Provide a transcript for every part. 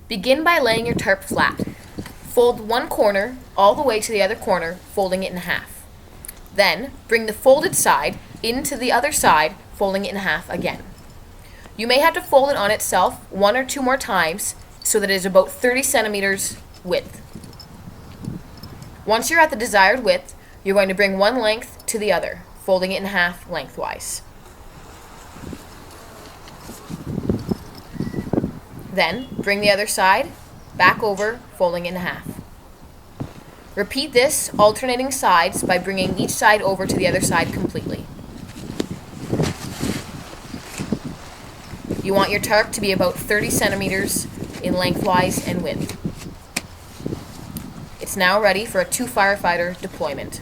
Begin by laying your tarp flat. Fold one corner all the way to the other corner, folding it in half. Then, bring the folded side into the other side, folding it in half again. You may have to fold it on itself one or two more times so that it is about 30 centimeters width. Once you're at the desired width, you're going to bring one length to the other, folding it in half lengthwise. Then, bring the other side back over, folding it in half. Repeat this, alternating sides, by bringing each side over to the other side completely. You want your tarp to be about 30 centimeters in lengthwise and width. It's now ready for a 2-firefighter deployment.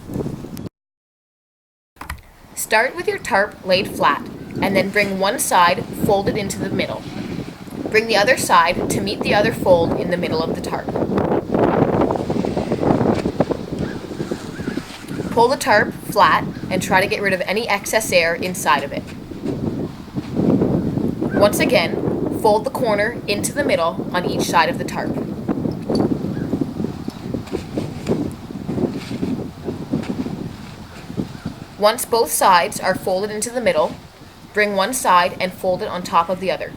Start with your tarp laid flat, and then bring one side folded into the middle. Bring the other side to meet the other fold in the middle of the tarp. Pull the tarp flat and try to get rid of any excess air inside of it. Once again, fold the corner into the middle on each side of the tarp. Once both sides are folded into the middle, bring one side and fold it on top of the other.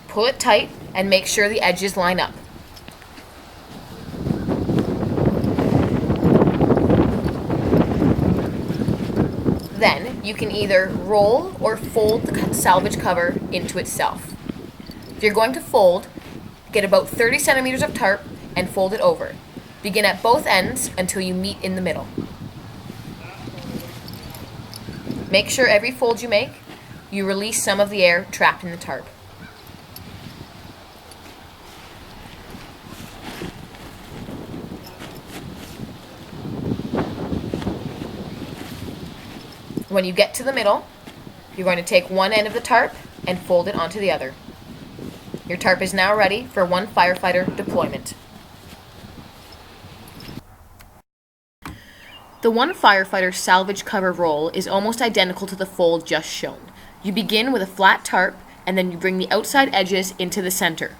Pull it tight and make sure the edges line up. Then, you can either roll or fold the salvage cover into itself. If you're going to fold, get about 30 centimeters of tarp and fold it over. Begin at both ends until you meet in the middle. Make sure every fold you make, you release some of the air trapped in the tarp. When you get to the middle, you're going to take one end of the tarp and fold it onto the other. Your tarp is now ready for 1-firefighter deployment. The 1-firefighter salvage cover roll is almost identical to the fold just shown. You begin with a flat tarp and then you bring the outside edges into the center.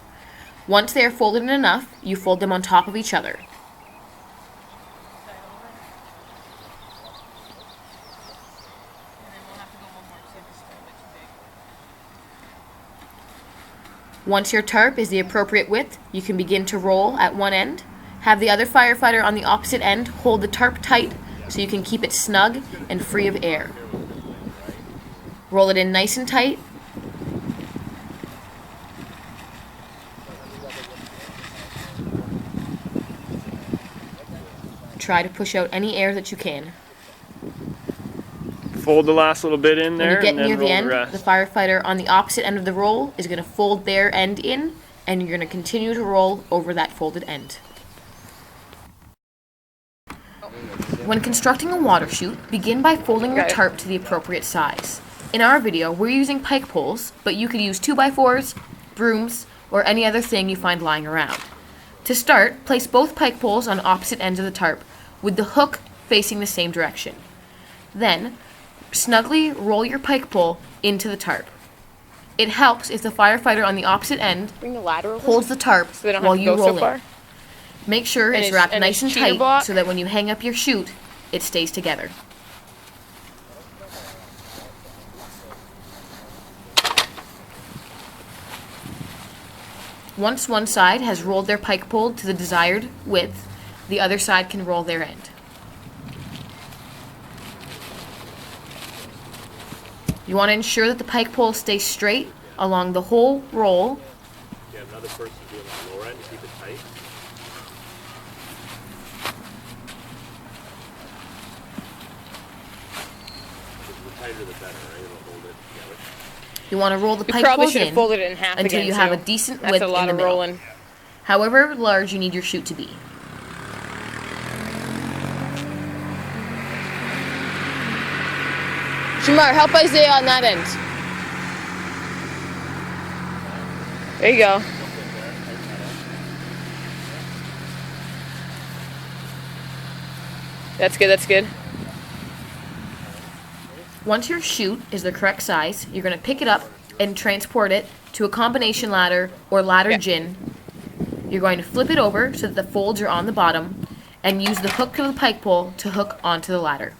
Once they are folded in enough, you fold them on top of each other. Once your tarp is the appropriate width, you can begin to roll at one end. Have the other firefighter on the opposite end hold the tarp tight so you can keep it snug and free of air. Roll it in nice and tight. Try to push out any air that you can. Fold the last little bit in there, when you get and then near roll the end, the rest. The firefighter on the opposite end of the roll is going to fold their end in, and you're going to continue to roll over that folded end. When constructing a water chute, begin by folding your tarp to the appropriate size. In our video, we're using pike poles, but you could use 2x4s, brooms, or any other thing you find lying around. To start, place both pike poles on opposite ends of the tarp, with the hook facing the same direction. Then, snugly roll your pike pole into the tarp. It helps if the firefighter on the opposite end holds the tarp while you roll it. Make sure it's wrapped nice and tight so that when you hang up your chute, it stays together. Once one side has rolled their pike pole to the desired width, the other side can roll their end. You want to ensure that the pike pole stays straight along the whole roll. You have another person be on the lower end to keep it tight. The tighter the better, right? It'll hold it together. You want to roll the pike poles in fold it in half until again, you have a decent width a lot in the of middle. rolling. However large you need your chute to be. Shamar, help Isaiah on that end. There you go. That's good, that's good. Once your chute is the correct size, you're going to pick it up and transport it to a combination ladder or ladder Yeah. gin. You're going to flip it over so that the folds are on the bottom and use the hook to the pike pole to hook onto the ladder.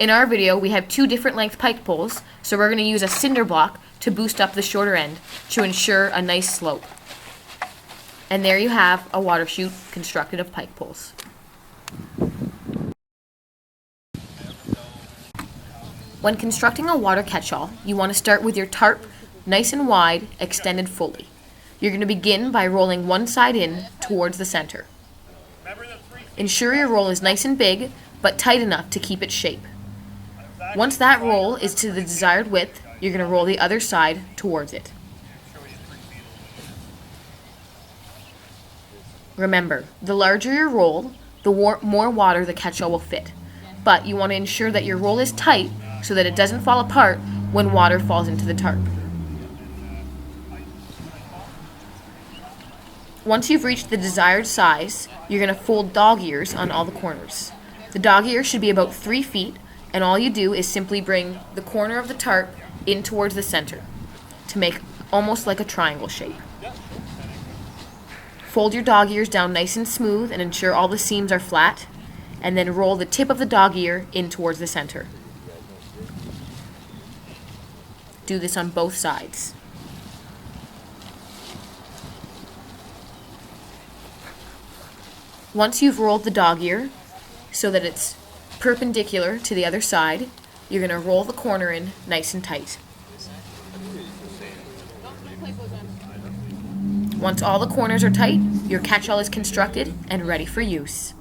In our video, we have 2 different length pike poles, so we're going to use a cinder block to boost up the shorter end to ensure a nice slope. And there you have a water chute constructed of pike poles. When constructing a water catch-all, you want to start with your tarp nice and wide, extended fully. You're going to begin by rolling one side in towards the center. Ensure your roll is nice and big, but tight enough to keep its shape. Once that roll is to the desired width, you're going to roll the other side towards it. Remember, the larger your roll, the more water the catch-all will fit. But you want to ensure that your roll is tight so that it doesn't fall apart when water falls into the tarp. Once you've reached the desired size, you're going to fold dog ears on all the corners. The dog ear should be about 3 feet, and all you do is simply bring the corner of the tarp in towards the center to make almost like a triangle shape. Fold your dog ears down nice and smooth and ensure all the seams are flat, and then roll the tip of the dog ear in towards the center. Do this on both sides. Once you've rolled the dog ear so that it's perpendicular to the other side, you're going to roll the corner in nice and tight. Once all the corners are tight, your catch-all is constructed and ready for use.